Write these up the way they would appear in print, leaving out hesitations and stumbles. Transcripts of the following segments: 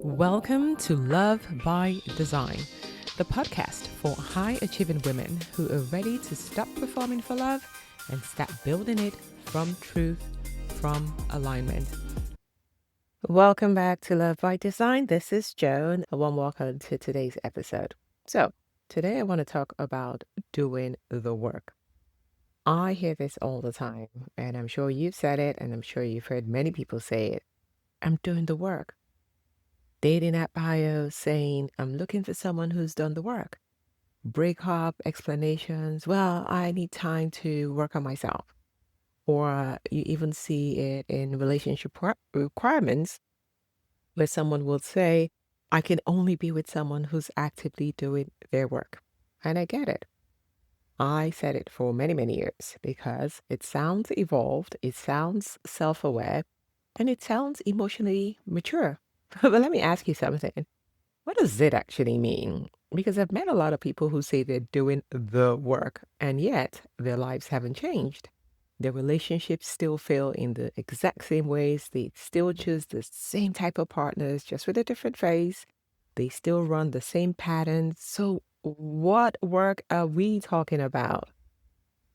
Welcome to Love by Design, the podcast for high achieving women who are ready to stop performing for love and start building it from truth, from alignment. Welcome back to Love by Design. This is Joan. A warm welcome to today's episode. So, today I want to talk about doing the work. I hear this all the time, and I'm sure you've said it, and I'm sure you've heard many people say it. I'm doing the work. Dating app bio saying, I'm looking for someone who's done the work. Breakup explanations, well, I need time to work on myself. Or you even see it in relationship requirements where someone will say, I can only be with someone who's actively doing their work. And I get it. I said it for many, many years because it sounds evolved, it sounds self aware, and it sounds emotionally mature. But let me ask you something. What does it actually mean? Because I've met a lot of people who say they're doing the work, and yet their lives haven't changed. Their relationships still fail in the exact same ways. They still choose the same type of partners, just with a different face. They still run the same patterns. So, what work are we talking about?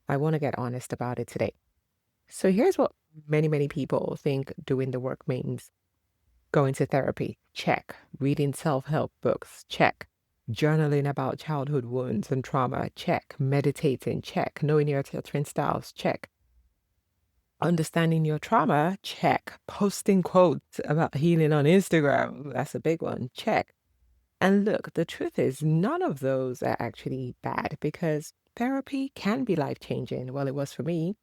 I want to get honest about it today. So, here's what many, many people think doing the work means. Going to therapy, check. Reading self-help books, check. Journaling about childhood wounds and trauma, check. Meditating, check. Knowing your twin styles, check. Understanding your trauma, check. Posting quotes about healing on Instagram, that's a big one, check. And look, the truth is none of those are actually bad because therapy can be life-changing. Well, it was for me.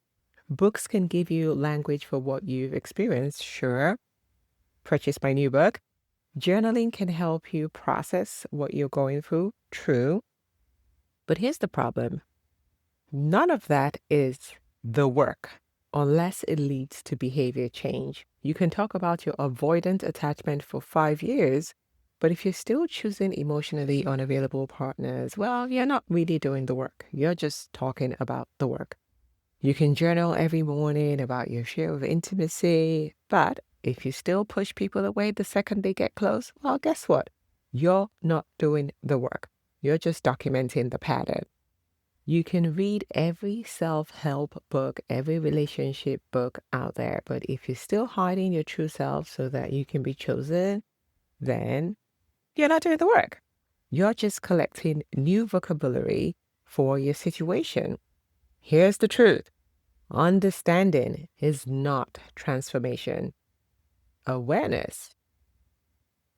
Books can give you language for what you've experienced, sure. Purchase my new book. Journaling can help you process what you're going through, true. But here's the problem. None of that is the work unless it leads to behavior change. You can talk about your avoidant attachment for 5 years, but if you're still choosing emotionally unavailable partners, well, you're not really doing the work. You're just talking about the work. You can journal every morning about your share of intimacy, but if you still push people away the second they get close, well, guess what? You're not doing the work. You're just documenting the pattern. You can read every self-help book, every relationship book out there, but if you're still hiding your true self so that you can be chosen, then you're not doing the work. You're just collecting new vocabulary for your situation. Here's the truth. Understanding is not transformation. Awareness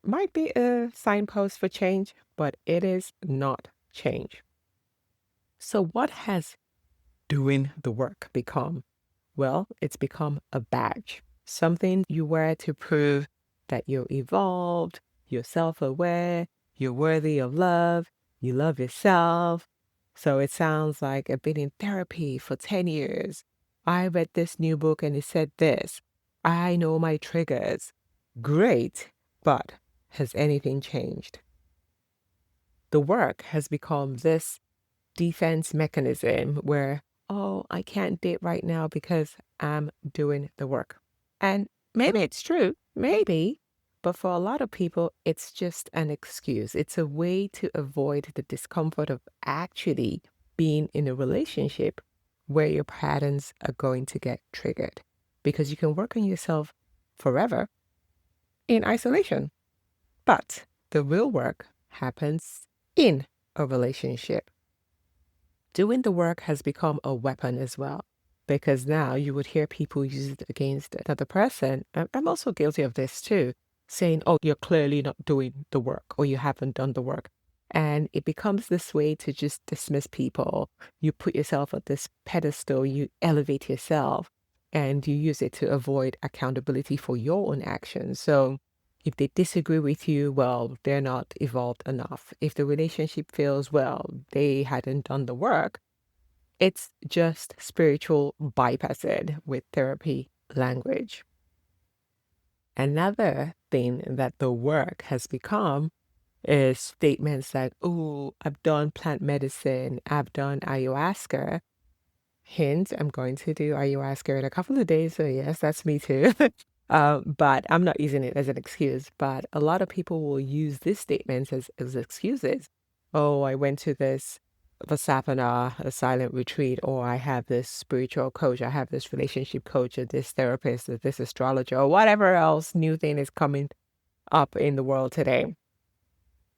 might be a signpost for change, but it is not change. So, what has doing the work become? Well, it's become a badge, something you wear to prove that you're evolved, you're self aware, you're worthy of love, you love yourself. So, it sounds like I've been in therapy for 10 years. I read this new book and it said this. I know my triggers. Great, but has anything changed? The work has become this defense mechanism where, oh, I can't date right now because I'm doing the work. And maybe it's true, maybe, but for a lot of people, it's just an excuse. It's a way to avoid the discomfort of actually being in a relationship where your patterns are going to get triggered because you can work on yourself forever in isolation. But the real work happens in a relationship. Doing the work has become a weapon as well, because now you would hear people use it against another person. I'm also guilty of this too, saying, oh, you're clearly not doing the work or you haven't done the work. And it becomes this way to just dismiss people. You put yourself at this pedestal, you elevate yourself, and you use it to avoid accountability for your own actions. So if they disagree with you, well, they're not evolved enough. If the relationship fails, well, they hadn't done the work. It's just spiritual bypassing with therapy language. Another thing that the work has become is statements like, oh, I've done plant medicine, I've done ayahuasca. Hint, I'm going to do ayahuasca in a couple of days, so yes, that's me too. But I'm not using it as an excuse. But a lot of people will use these statements as excuses. Oh, I went to this Vasapana, a silent retreat, or I have this spiritual coach, I have this relationship coach, or this therapist, or this astrologer, or whatever else new thing is coming up in the world today.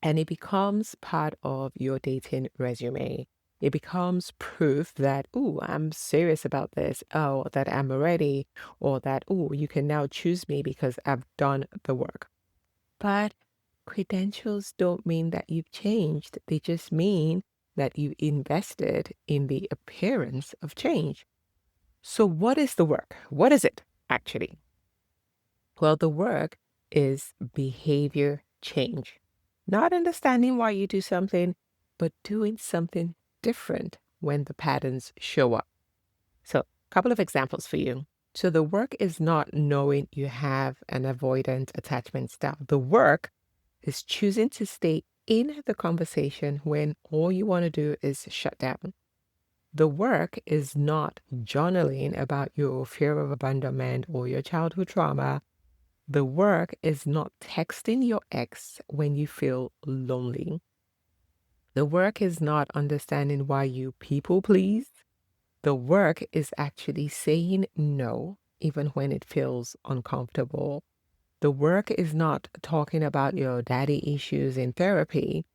And it becomes part of your dating resume. It becomes proof that, oh, I'm serious about this, oh, that I'm ready, or that, oh, you can now choose me because I've done the work. But credentials don't mean that you've changed. They just mean that you invested in the appearance of change. So, what is the work? What is it actually? Well, the work is behavior change. Not understanding why you do something, but doing something different when the patterns show up. So, a couple of examples for you. So, the work is not knowing you have an avoidant attachment style. The work is choosing to stay in the conversation when all you want to do is shut down. The work is not journaling about your fear of abandonment or your childhood trauma. The work is not texting your ex when you feel lonely. The work is not understanding why you people please. The work is actually saying no, even when it feels uncomfortable. The work is not talking about your daddy issues in therapy.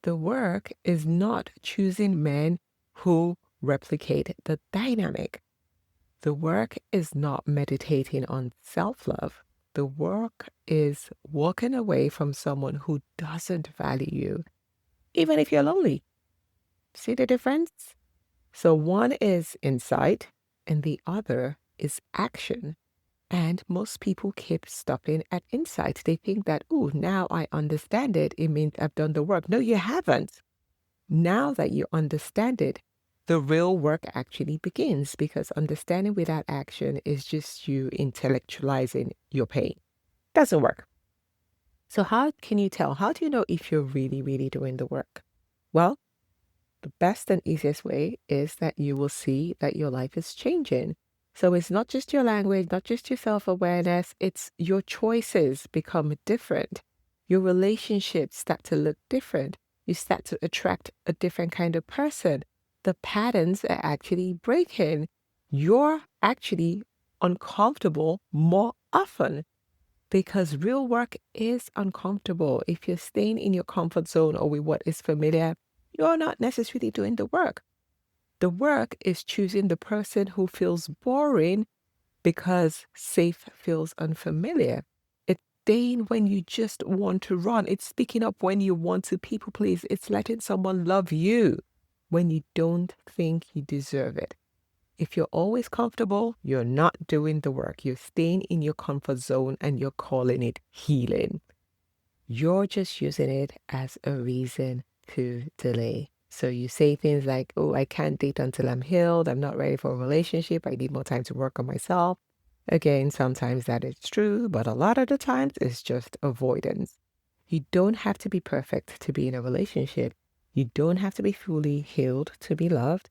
The work is not choosing men who replicate the dynamic. The work is not meditating on self love. The work is walking away from someone who doesn't value you, even if you're lonely. See the difference? So one is insight and the other is action. And most people keep stopping at insight. They think that, oh, now I understand it. It means I've done the work. No, you haven't. Now that you understand it, the real work actually begins because understanding without action is just you intellectualizing your pain. Doesn't work. So, how can you tell? How do you know if you're really, really doing the work? Well, the best and easiest way is that you will see that your life is changing. So, it's not just your language, not just your self awareness, it's your choices become different. Your relationships start to look different. You start to attract a different kind of person. The patterns are actually breaking. You're actually uncomfortable more often because real work is uncomfortable. If you're staying in your comfort zone or with what is familiar, you're not necessarily doing the work. The work is choosing the person who feels boring because safe feels unfamiliar. It's staying when you just want to run. It's speaking up when you want to people please. It's letting someone love you when you don't think you deserve it. If you're always comfortable, you're not doing the work. You're staying in your comfort zone and you're calling it healing. You're just using it as a reason to delay. So you say things like, oh, I can't date until I'm healed. I'm not ready for a relationship. I need more time to work on myself. Again, sometimes that is true, but a lot of the times it's just avoidance. You don't have to be perfect to be in a relationship. You don't have to be fully healed to be loved.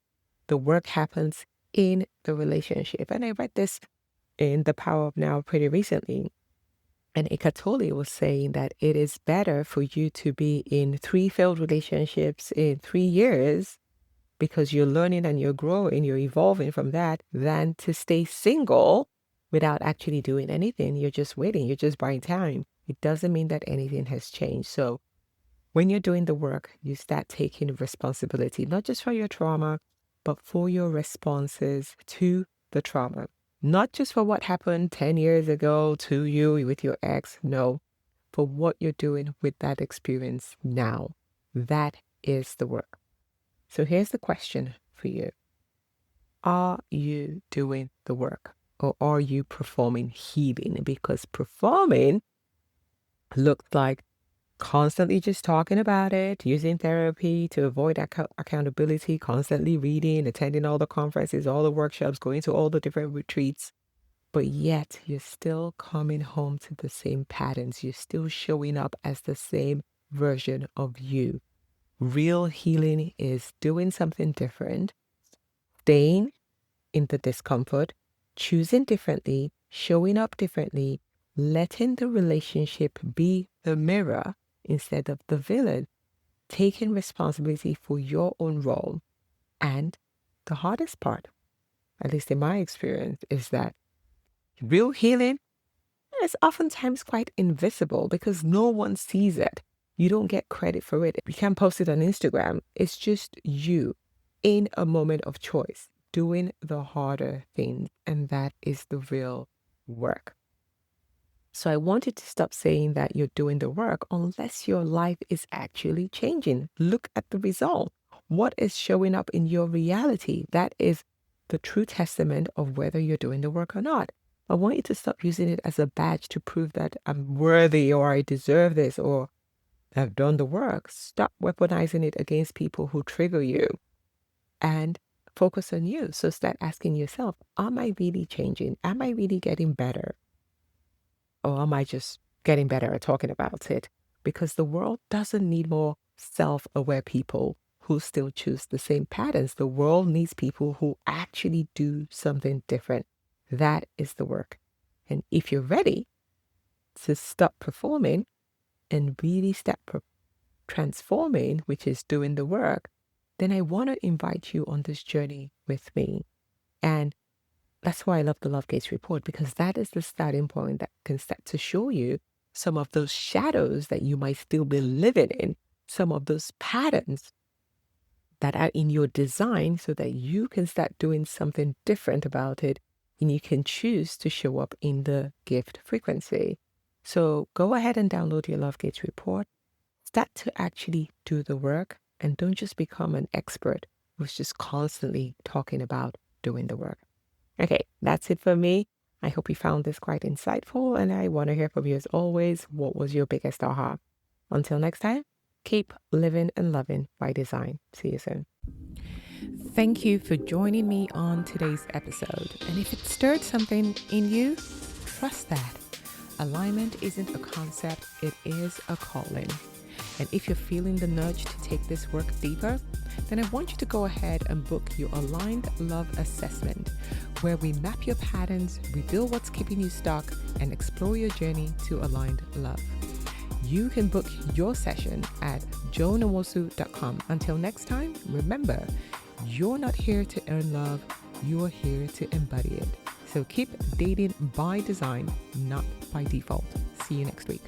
The work happens in the relationship. And I read this in The Power of Now pretty recently. And Eckhart Tolle was saying that it is better for you to be in 3 failed relationships in 3 years because you're learning and you're growing, you're evolving from that, than to stay single without actually doing anything. You're just waiting, you're just buying time. It doesn't mean that anything has changed. So when you're doing the work, you start taking responsibility, not just for your trauma, but for your responses to the trauma. Not just for what happened 10 years ago to you with your ex. No, for what you're doing with that experience now. That is the work. So here's the question for you. Are you doing the work or are you performing healing? Because performing looks like constantly just talking about it, using therapy to avoid accountability, constantly reading, attending all the conferences, all the workshops, going to all the different retreats. But yet you're still coming home to the same patterns. You're still showing up as the same version of you. Real healing is doing something different, staying in the discomfort, choosing differently, showing up differently, letting the relationship be the mirror instead of the villain, taking responsibility for your own role. And the hardest part, at least in my experience, is that real healing is oftentimes quite invisible because no one sees it. You don't get credit for it. You can't post it on Instagram. It's just you in a moment of choice doing the harder things. And that is the real work. So I wanted to stop saying that you're doing the work unless your life is actually changing. Look at the result. What is showing up in your reality? That is the true testament of whether you're doing the work or not. I want you to stop using it as a badge to prove that I'm worthy or I deserve this or I've done the work. Stop weaponizing it against people who trigger you and focus on you. So start asking yourself, am I really changing? Am I really getting better? Or am I just getting better at talking about it? Because the world doesn't need more self-aware people who still choose the same patterns. The world needs people who actually do something different. That is the work. And if you're ready to stop performing and really start transforming, which is doing the work, then I want to invite you on this journey with me. And that's why I love the Love Gates report, because that is the starting point that can start to show you some of those shadows that you might still be living in, some of those patterns that are in your design so that you can start doing something different about it and you can choose to show up in the gift frequency. So go ahead and download your Love Gates report. Start to actually do the work and don't just become an expert who's just constantly talking about doing the work. Okay, that's it for me. I hope you found this quite insightful and I want to hear from you as always. What was your biggest aha? Until next time, keep living and loving by design. See you soon. Thank you for joining me on today's episode. And if it stirred something in you, trust that alignment isn't a concept, it is a calling. And if you're feeling the nudge to take this work deeper, then I want you to go ahead and book your Aligned Love Assessment, where we map your patterns, reveal what's keeping you stuck, and explore your journey to aligned love. You can book your session at joannwosu.com. Until next time, remember, you're not here to earn love, you're here to embody it. So keep dating by design, not by default. See you next week.